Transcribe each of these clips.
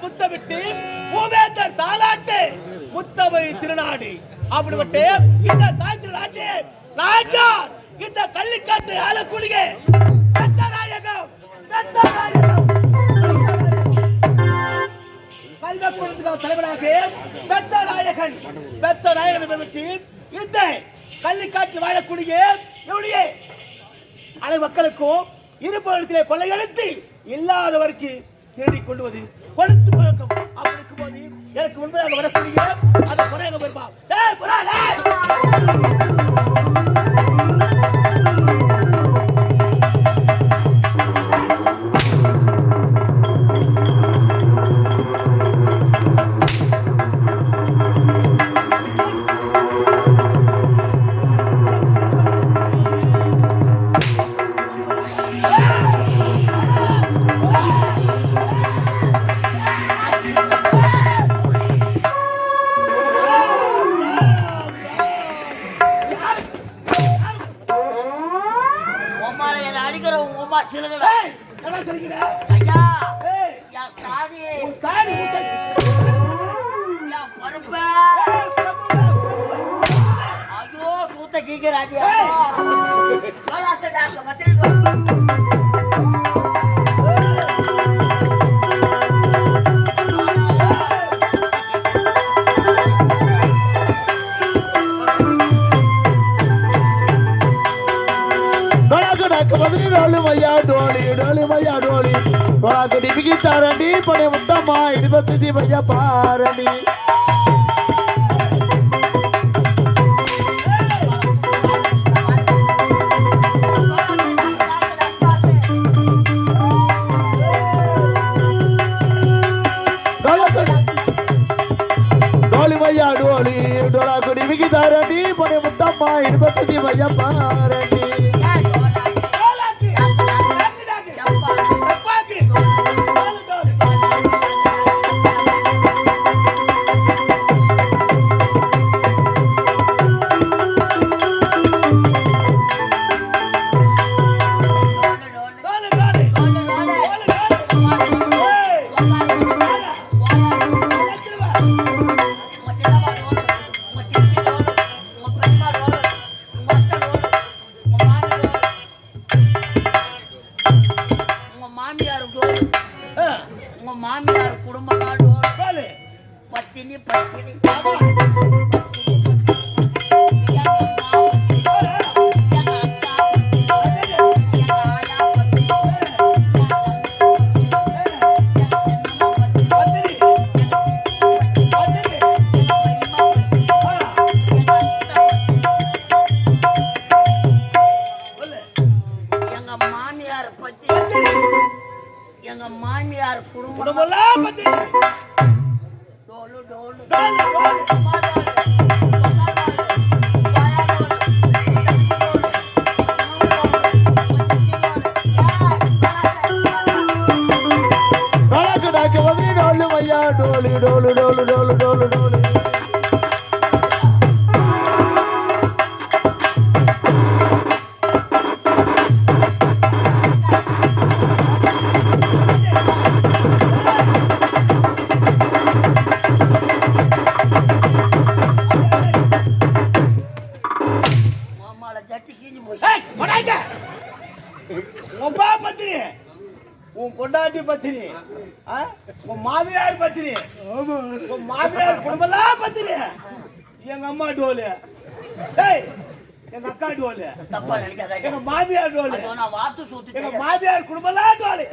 முத்தமிட்டு மூவேந்தர் தாலாட்டு முத்தமை திருநாடு அப்படிப்பட்ட இந்த தாய் திருநாட்டு ராஜா இந்த கள்ளிக்காட்டு ஆளக்கூடிய தலைவராக பெத்த நாயகன் இந்த கள்ளிக்காட்டு வாழக்கூடிய அனை மக்களுக்கும் இருப்பவர்களிடத்திலே கொள்ளையடித்து இல்லாதவருக்கு தேடி கொள்வது கொடுத்து பழக்கம் அவருக்கு போது எனக்கு முன்பதாக வரக்கூடிய அதை குறையாக வருவான். तारणी पड़े मुद्दा इड़बत्ती भैया पारणी डोली भैया डोली डोला कुड़ी बिकी तारणी पड़े मुद्दा इड़बत्ती भैया पारणी பொண்டாட்டி பத்தினி மாமியார் பத்தினி மாமியார் குடும்பம் பத்தினி எங்க அம்மா டோலு எங்க அக்கா டோலு தப்பா நினைக்காத எங்க மாமியார் டோலு வாத்து சூத்து எங்க மாமியார் குடும்பம் டோலு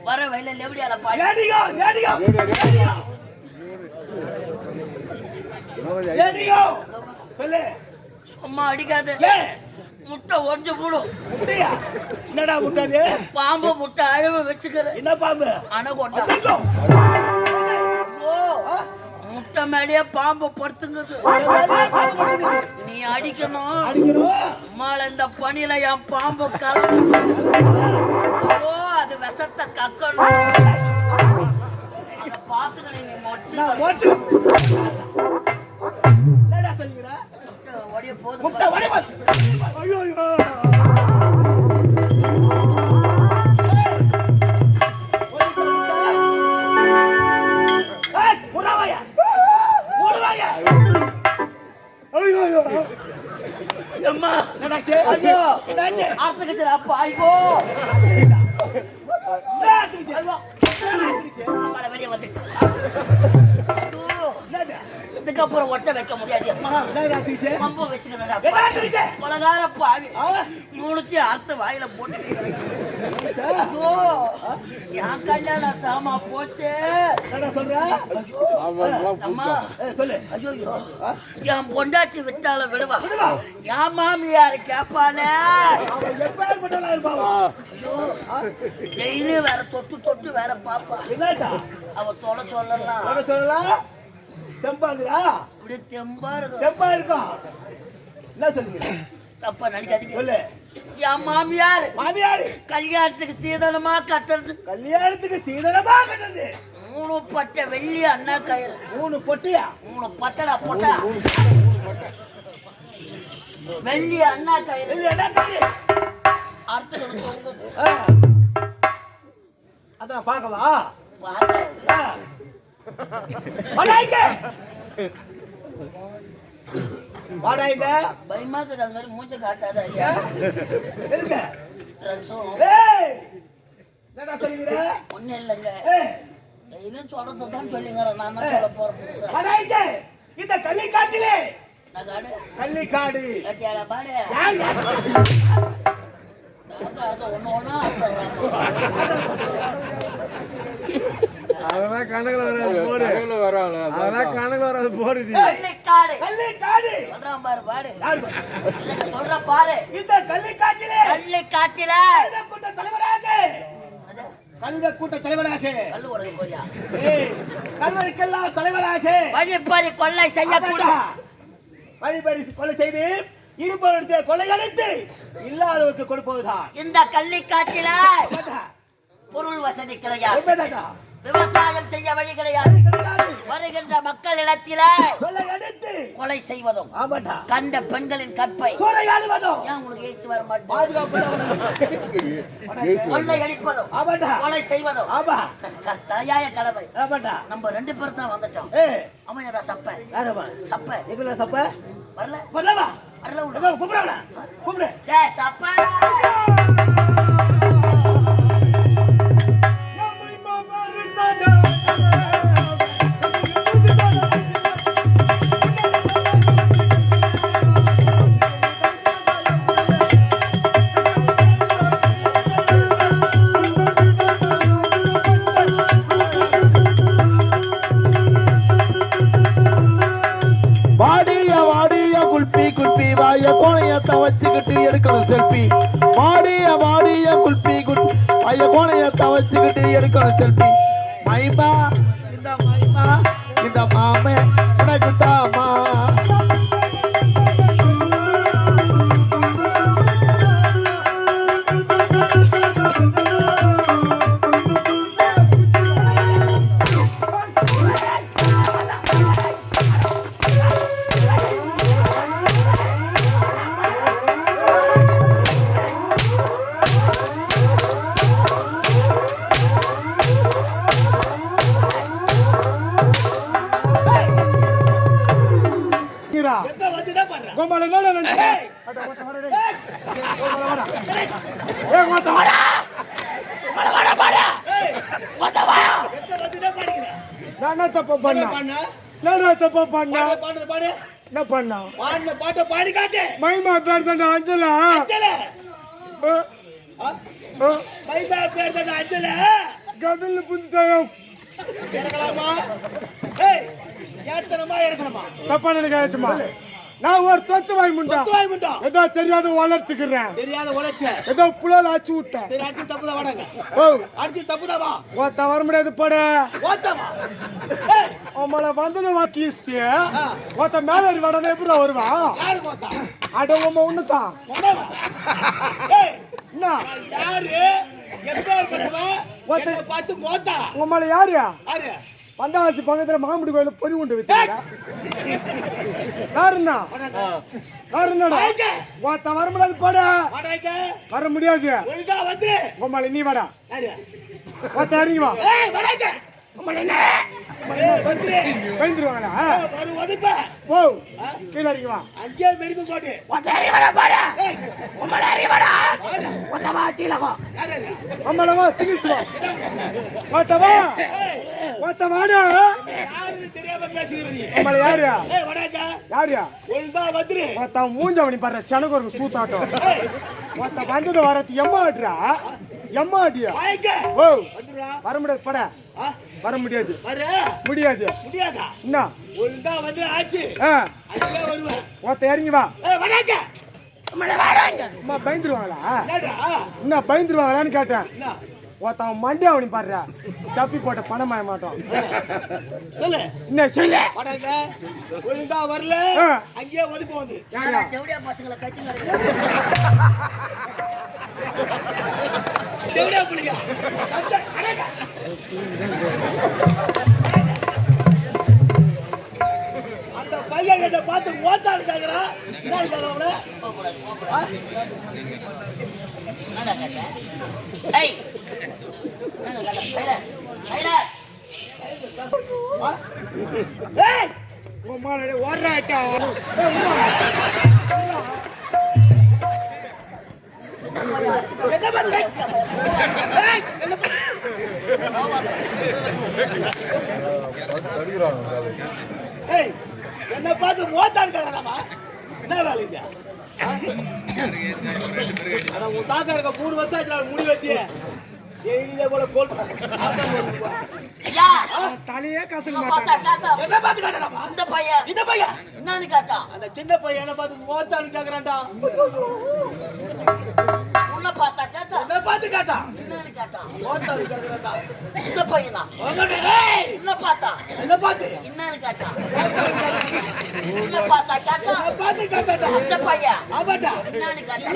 வர வயல லெவடியால பாடி சொல்லு சும்மா அடிக்காத முட்டை ஒஞ்சு போடும் என்னடா முட்டாது பாம்பு முட்டை அழகு வச்சுக்கிற என்ன பாம்பு அனகொண்டா முட்டை மேலேயே பாம்பு படுத்துங்குது நீ அடிக்கணும் அம்மால இந்த பணியில என் பாம்பு கலந்து அது விஷத்தை கக்கணும் பாத்துக்கணும் நீ அப்படியே போதும். முட்டை வடை ஐயோ அம்மா ஐயோ ஆத்துக்கிட்டு அப்பா ஐயோ அம்மாட வெளியே வந்துச்சு. இதுக்கப்புறம் ஒட்ட வைக்க முடியாது. அம்மா வச்சுக்க கொலகார பாவி மூணுத்தையும் அறுத்து வாயில போட்டு என் கல்யாணம் சாமா போச்சு. என் பொண்டாட்டி விட்டால விடுவா என் மாமியாரு கேப்பானே. டெய்லி வேற தொட்டு தொட்டு வேற பாப்பா. அவ தொட சொல்லலாம் தெம்பாங்கடா அப்படியே தெம்பா இருக்கும். தெம்பா இருக்கும். என்ன சொல்லுங்க? தப்பா நினைக்காதீங்க. சொல்லு. என் மாமியார் கல்யாணத்துக்கு சீதனமா கட்டுறது. 3 பட்டை வெள்ளி அண்ணா கயிறு. 3 பொட்டியா? 3 பட்டடா பொட்டா. வெள்ளி அண்ணா கயிறு. அர்த்தம் அதான் பார்க்கவா? பயமா இருக்குது. அது மாதிரி மூஞ்ச காட்டாத ஐயா. ஒன்னும் இல்லைங்க. டெய்லியும் சொல்றதான் சொல்லிங்க. நான் சொல்ல போறேன். இந்த கள்ளிக்காட்டிலே கள்ளிக்காடு கட்டியாடா பாடு. ஒண்ணு ஒண்ணா அதெல்லாம் கணக்குல வராது போடு. சொல்றான் பாரு பாடு. சொல்ற பாரு. இந்த கள்ளிக்காட்டிலே கூட்ட தலைவராக கல்வரைக்கெல்லாம் தலைவராக வழிப்பறி கொள்ளை செய்யக்கூடாது. வழிபறி கொலை செய்து இருப்பவருக்கு கொள்ளையடித்து இல்லாதவருக்கு கொடுப்பதுதான் இந்த கள்ளிக்காட்டில பொருள் வசதி கிடையாது. விவசாயம் செய்ய வழி கிடையாது. வருகின்ற மக்களிடத்தில கொலை செய்வதும் கண்ட பெண்களின் கற்பை உங்களுக்கு ஏசி வர மாட்டேன். கொள்ளை அடிப்பதும் கொலை செய்வதும் தலையாய கடமை. நம்ம 2 பேர் தான் வந்துட்டோம். அமையதா சப்ப சப்ப வரல கூப்பிடு சப்ப. வச்சுக்கிட்டு எடுக்கணும் செல்ஃபி. மாடிய குல்பி ஐய கோணையத்தை வச்சுக்கிட்டு எடுக்கணும் செல்ஃபி. மைமா இந்த மாமே உனக்கு தாமா. மைமா பேர் தானே அஞ்சலா. கபில் புதுச்சாயம் தப்பா நினைக்காச்சுமா. நான் ஒரு தொத்து வாங்கி முண்டா ஏதோ தெரியாத வளர்த்துக்கிறேன். ஏதோ புலால் ஆச்சு விட்டேன். ஓத்த வர முடியாது பட உங்களை வந்தது வாக்கிலிஸ்ட் ஓத்த மேல வடனே எப்படி வருவா? அட உமா ஒண்ணுதான் உங்களை யாரு வந்தாச்சு பக்கத்துல மாமுடி கோயில பொறி உண்டு வித்தீங்க. யாருன்னா யாருன்னாடா ஒருத்த வர முடியாது போடா வர முடியாது உம்மால நீ வாடா ஒருத்த இறங்கி வா பயந்துருவாங்களா ஓ கீழே இறங்கி வா அங்கேயே மெரிப்பு போட்டு அம்மாளவா சிங்கிசுவா ஒருத்தவா ஒருத்த வாடா யாருன்னு தெரியாம பேசுகிற நீ அம்மாள யாருயா யாருயா ஒழுங்கா வந்துரு ஒருத்த மூஞ்ச பண்ணி பாரு சனக்கு ஒரு சூத்தாட்டம் ஒருத்த வந்துட்டு வரது எம்மா ஆடுறா எம்மா ஆடியா ஓ வர முடியாது பட வர முடியாது முடியாது முடியாதா என்ன ஒழுங்கா வந்து ஆச்சு அங்கே வருவேன் ஒருத்த இறங்கி வா அம்மா பயந்துருவாங்களா என்ன பயந்துருவாங்களான்னு கேட்டேன் ஒருத்த மண்டியா அவனி பாடுறா சப்பி போட்ட பணம் ஆய மாட்டோம் சொல்லு என்ன சொல்லு ஒழுங்கா வரல அங்கேயே ஒதுக்கு வந்து ஜவுடியா பசங்களை கத்தி ஜவுடியா புள்ளிங்க அந்த பையன் கிட்ட பார்த்து மோத்தாடு கேக்குறா என்ன கேக்குறா என்னடா கேட்ட ஏய் என்னடா கேட்ட கைல ஏய் உம்மால ஓடுறாட்டா என்ன பண்ணு ஏய் ஏய் என்ன பார்த்து மோத்தாடு கேக்குறாமா என்ன வேலை இது அட உன் தாத்தா இருக்க 3 வருஷம் ஆச்சு முடி வெட்டி இதே போல கோல் ஐயா தலையே கசங்க பாத்தா காத்தா என்ன பார்த்து கேக்குறாமா இந்த பையன் என்னன்னு கேட்டா அந்த சின்ன பையன் என்ன பார்த்து மோத்தாடு கேக்குறான்டா உன்னை பார்த்தா கேட்டா என்ன பார்த்து கேட்டா என்னன்னு கேட்டா மோத்தாடு கேக்குறான்டா இந்த பையனா ஏய் என்ன பார்த்தா என்ன பார்த்து என்னன்னு கேட்டா உன்னை பார்த்தா கேட்டா என்ன பார்த்து கேட்டாடா இந்த பையன் ஆமாடா என்னன்னு கேட்டா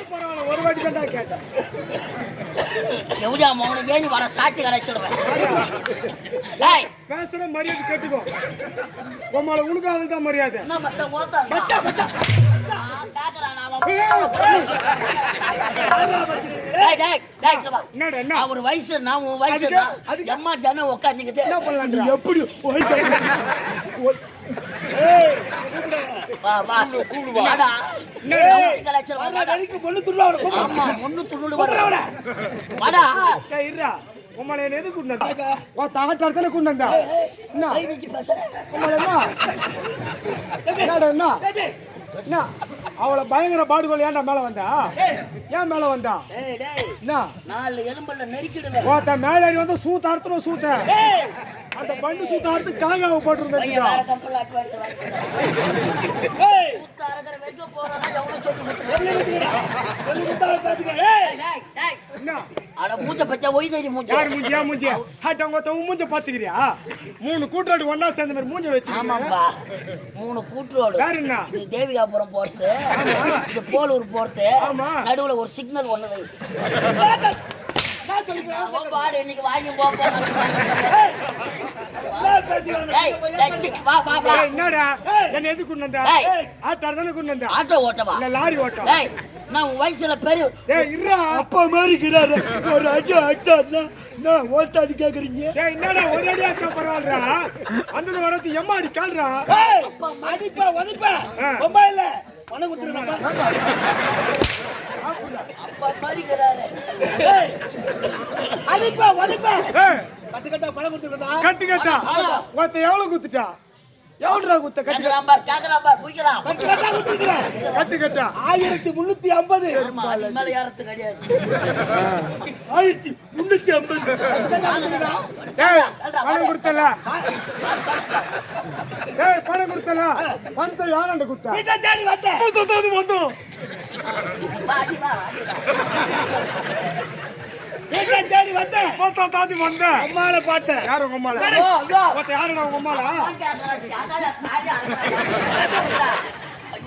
பரவாயில்ல ஒரு வாட்டி கண்டா கேட்டேன் எவ்வளோ மௌன ஏனி வர சாட்சி கடை சொல்றேன் டேய் பேசுற மரியாதை கேட்டுக்கோ உம்மால உனக்கு அவன் தான் மரியாதை என்ன மத்த ஓத்தா மச்சா மச்சா கேக்குறான் அவன் டேய் டேய் டேய் இங்க வா என்னடா என்ன அவர் வயசு நான் உன் வயசு எம்மா ஜன உட்காந்துக்கிட்டு என்ன பண்ணலாம்டா எப்படி ஏய் வா வா வாடா வர வரைக்கும் பொண்ணு துள்ள அவன கூப்பிடு ஆமா ஒண்ணு துணுடு வர வாடா டேய் இருடா உம்மால என்ன எது குண்டா வா தாட்ட தான குண்டா என்ன கை வச்சு பேசுற உம்மால என்னடா என்ன என்ன அவளை பயங்கர பாடுகோல் ஏன்டா மேல வந்தா ஏன் மேல வந்தா ஏய் டேய் என்ன 4 எலும்புல நெருக்கிடுவேன் ஓத்த மேல ஏறி வந்து சூத்தார்த்தணும் சூத்த அந்த பண்டு சூத்தார்த்து காங்காவ போட்டுருந்தா பையன் வேற கம்பெனில அட்வான்ஸ் வாங்கிட்டான் ஏய் சூத்தாரகர வெக்க போறனா எவ்வளவு சொல்லி சொல்லி முட்டாள பாத்துக்க ஏய் டேய் டேய் என்ன அட மூஞ்ச பச்சை ஒய் தேடி மூஞ்ச யார் மூஞ்சி ஏன் மூஞ்சி ஹாட்டங்க ஒத்த மூஞ்ச பாத்துக்கிறியா 3 கூட்டாடு ஒண்ணா சேர்ந்த மாதிரி மூஞ்ச வச்சிருக்கீங்க ஆமாப்பா 3 கூட்டுரோடு யார் என்ன இது தேவிகாபுரம் போறது இது போலூர் போறது ஆமா நடுவுல ஒரு சிக்னல் ஒண்ணு வை நான் சொல்றேன் பாடு இன்னைக்கு வாங்கி போங்க நான் பேசுறேன் டேய் டேய் வா வா வா ஏய் என்னடா என்ன எது குண்டா டேய் ஆட்டார் தான குண்டா ஆட்டோ ஓட்டவா இல்ல லாரி ஓட்டம் டேய் நான் உன் வயசுல பெரிய டேய் இருடா அப்பா மாதிரி இருக்கிறாரு ஒரு அடி அடிச்சான்னா நான் ஓட்டாடி கேக்குறீங்க டேய் என்னடா ஒரு அடி ஆச்சா பரவாயில்லடா அந்த வரது எம்மா அடி கால்றா ஏய் அடிப்பா ஒதிப்பா ரொம்ப இல்ல பணம் கொடுத்துறேன் அப்பா மாதிரி இருக்கிறாரு ஏய் அடிப்பா ஒதிப்பா ஏய் கட்டு கட்டா பணம் கொடுத்துறேன்டா கட்டு கட்டா ஒத்த எவ்வளவு குத்துட்டா எவ்வளவுடா குத்த கட்டு கேக்குறான் பார் குயிக்கலாம் கட்டு கட்டா கொடுத்துறேன் கட்டு கட்டா 1350 ஆமா அது மேல யாரத்து கிடையாது 1350 டேய் பணம் கொடுத்தல டேய் பணம் கொடுத்தல வந்து யாரண்ட குத்தா வீட்டை தேடி வந்தேன் வந்து வா அடி வா வீட்டை தேடி வந்தேன் போத்தா தாதி வந்த அம்மால பார்த்தேன் யாரு உங்க அம்மால யோ யோ போத்த யாருடா உங்க அம்மால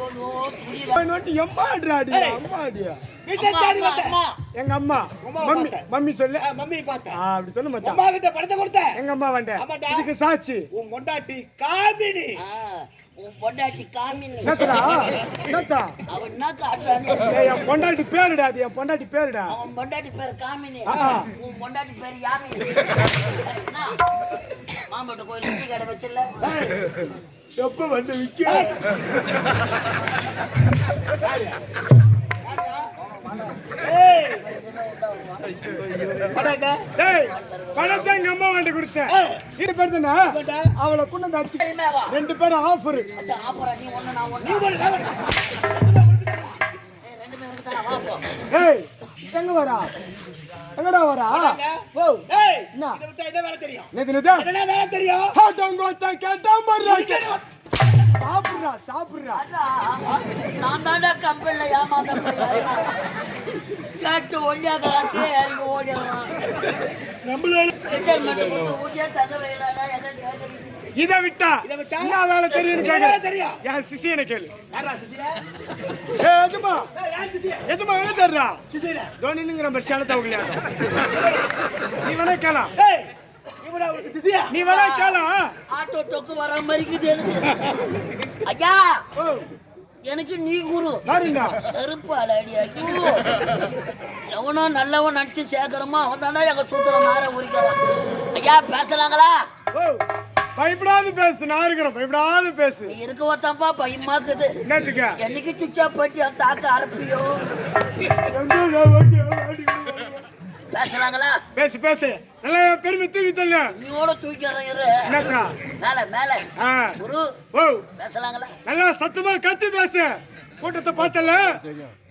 ஐயோ துணி வந்துட்டு எம்மாடுறாடி அம்மாடியா வீட்டை தேடி வந்தேன். அம்மா எங்க அம்மா மம்மி மம்மி சொல்லு மம்மி பார்த்தேன். அப்படி சொல்லு மச்சான். அம்மா கிட்ட பணத்தை கொடுத்தேன். எங்க அம்மா வந்தேன் ஆமாடா. இதுக்கு சாட்சி உன் பொண்டாட்டி காமினி. உன் பொண்டாட்டி காமினி என்னத்தா என்னத்தா அவன் என்ன காட்டுறான்னு ஏய், என் பொண்டாட்டி பேருடா அது என் பொண்டாட்டி பேருடா அவன் பொண்டாட்டி பேர் காமினி ஆ. உன் பொண்டாட்டி பேர் யாமினி என்ன மாம்பட்டு கோயில் இட்லி கடை வச்சில்ல எப்ப வந்து விக்க ஏய் எதுவுமே உண்டாகுமா பணங்க. டேய் பணத்தை எங்க அம்மா வாண்டி கொடுத்தேன் இது பேருதுனா அவளை கொண்டு வந்து அடிச்சு சரிமே வா 2 பேரும் ஆஃபர் மச்சான் ஆப்பரா நீ ஒண்ணு நான் ஒண்ணு ரெண்டு பேருக்கு தான வா போ ஏய் எங்க வரா எங்கடா வரா ஓ ஏய் என்ன? இத விட்டா என்ன வேலை தெரியும்? நேத்து என்ன வேலை தெரியும்? ஹாட்டங்கோட்ட கேட்டா மறக்க சாப்பிடுறா சாப்பிடுறா அடா, நான் தாண்டா கம்பெனில ஏமாந்த பையன் கேட்டு ஒல்லியாக்கே இறங்கி ஓடிடலாம் ரிட்டைர்மெண்ட் கொடுத்து ஊட்டியா தங்க வைக்கலாடா எதை கேட்குறீங்க இதை விட்டா என்ன வேலை தெரியும் என்ன வேலை தெரியும்? என் சிசியனை கேளு யாரா சித்தியா? ஏ எஜமா ஏய் யார் சித்தியா? எஜமா என்ன தர்றா சித்தியா? தோனிங்கிற மாதிரி சேலத்தை அவங்களே நீ வேணா கேளா ஏய் இவரா உனக்கு சித்தியா? நீ வேணா கேளா ஆட்டோ டொக்கு வர மாதிரிக்குது எனக்கு ஐயா ஓ எனக்கு நீ குரு பாருங்க செருப்பு அலடி ஐயோ எவனோ நல்லவன் நினைச்சு சேர்க்கிறோமோ அவன் தாண்டா எங்க சூத்திரம் மாற உரிக்கிறான் ஐயா பேசலாங்களா ஓ பயப்படாது பேசு நான் இருக்கிறேன் பயப்படாது பேசு நீ இருக்க ஒருத்தப்பா பயமாக்குது என்னத்துக்க என்னைக்கு சுச்சா போட்டு என் தாக்க அரப்பியோ பேசலாங்களா பேசு பேசு நல்லா பெருமை தூக்கி சொல்லு நீயோட தூக்கிறேன் இரு என்னக்கா மேல மேல ஆ குரு ஓ பேசலாங்களா நல்லா சத்தமா கத்தி பேசு கூட்டத்தை பார்த்தல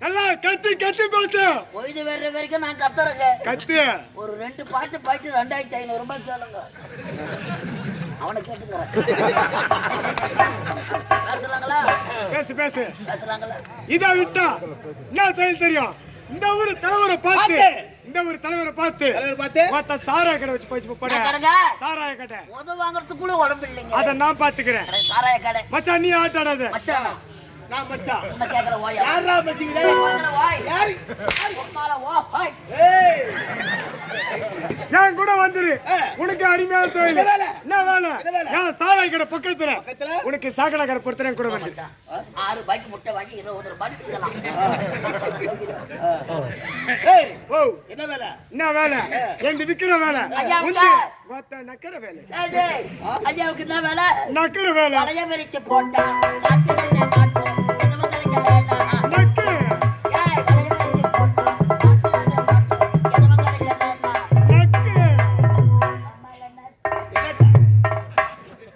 நல்லா கத்தி கத்தி பேசு பொய்து வர்ற வரைக்கும் நான் கத்துறேங்க கத்தி ஒரு 2 பாட்டு பாட்டு 2500 ரூபாய் கேளுங்க அவனை கேட்டுங்கிறேன் பேசலாங்களா பேசு பேசு பேசலாங்களா இதை விட்டா என்ன தெரியும் இந்த ஊர் தலைவரை பார்த்து இந்த ஊர் தலைவரை பார்த்து தலைவர் பார்த்து மொத்த சாராய கடை வச்சு போய் போட நான் கடைங்க சாராய கடை உதவு வாங்குறதுக்கு கூட உடம்பு இல்லைங்க அத நான் பாத்துக்கிறேன் கடை, சாராய கடை மச்சான் நீ ஆட்டாடாத மச்சான் நான் மச்சான். உன்னை கேட்கற ஓயா யாரா மச்சிங்களே? கேட்கற ஓய் யாரு? உன்னால ஓ ஹாய் ஏய் என் கூட வந்துரு உனக்கு அருமையான தொழில் என்ன வேலை? என்ன வேலை என்ன வேலை? என் சாராய கடை பக்கத்துல பக்கத்துல? உனக்கு சாக்கடை கடை பொறுத்தேன் கூட வந்து மச்சான் 6 ரூபாய்க்கு முட்டை வாங்கி 20 ரூபாய்க்கு விற்கலாம் ஏய் ஓ என்ன வேலை? என்ன வேலை எங்க விக்கிற வேலை ஐயா, உண்டு உட்கார். மொத்த நக்கற வேலை டேய், டேய், ஐயாவுக்கு என்ன வேலை நக்கற வேலை பழைய விரிச்சு போட்டா நாட்டுல மாட்டோம் எதுவும் கிடைக்க வேண்டாம் நக்கு ஏய் பழைய விரிச்சு போட்டா நாட்டுல மாட்டோம் எதுவும் கிடைக்க வேண்டாம் நக்கு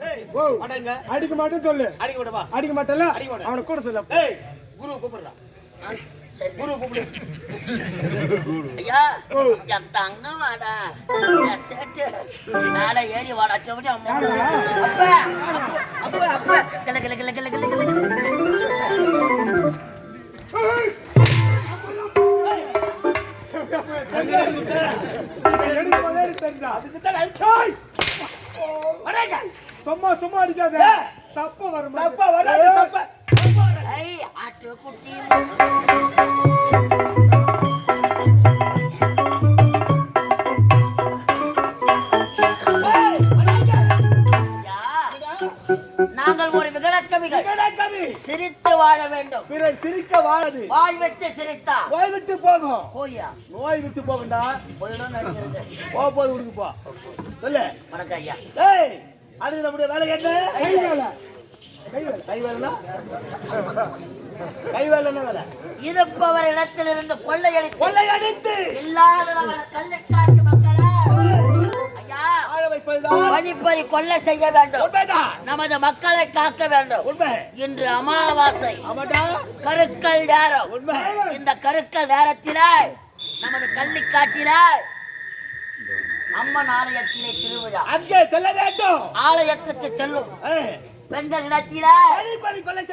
ஏய் ஓ அடங்க. அடிக்க மாட்டேன்னு சொல்லு அடிக்க விடவா? அடிக்க மாட்டேன்ல அடிக்க மாட்டேன். அவனை கூட சொல்லு ஏய் குரு கூப்பிடுறா. சரி குரு கூப்பிடு. ஐயா ஓ. என் தங்கம் வாடா என் சேட்டு மேல ஏறி வாடா செவடி அம்மா அப்ப அப்ப அப்ப கிள கிள கிள கிள கிள கிள அதுக்கு தான் அடிச்சோய். அடங்க. சும்மா சும்மா அடிக்காத ஏய். சப்ப வரும் தப்பா வராது தப்பா. ஐ ஆட்டு குட்டி நாங்கள் ஒரு விகடக்கவிகள் கவி சிரித்து வாழ வேண்டும் பிறர் சிரிக்க வாழது. வாய் விட்டு சிரித்தா நோய் விட்டு போகும். போயா நோய் விட்டு போகும்டா. போயிடும் நடிக்கிறது போது உடுக்கு போ. சொல்லு. வணக்கம் ஐயா ஏய் அது நம்முடைய வேலை என்ன? கை வேலை கை வேலைனா? கை வேலை என்ன வேலை? இருப்பவர் இடத்திலிருந்து கொள்ளையடித்து கொள்ளையடித்து இல்லாதவர்களை கல்லை காட்டு மக்களே ஐயா ஆழ வைப்பதுதான் வழிப்பறி கொள்ளை செய்ய வேண்டும் உண்மைதான். நமது மக்களை காக்க வேண்டும் உண்மை. இன்று அமாவாசை ஆமாடா. கருக்கல் நேரம் உண்மை. இந்த கருக்கல் நேரத்தில நமது கள்ளிக்காட்டில அம்மன் ஆலயத்திலே திருவிழா அங்கே செல்ல வேண்டும். ஆலயத்துக்கு செல்லும் ஏய் பெண்கள் இடத்தில வழிப்பறி கொலை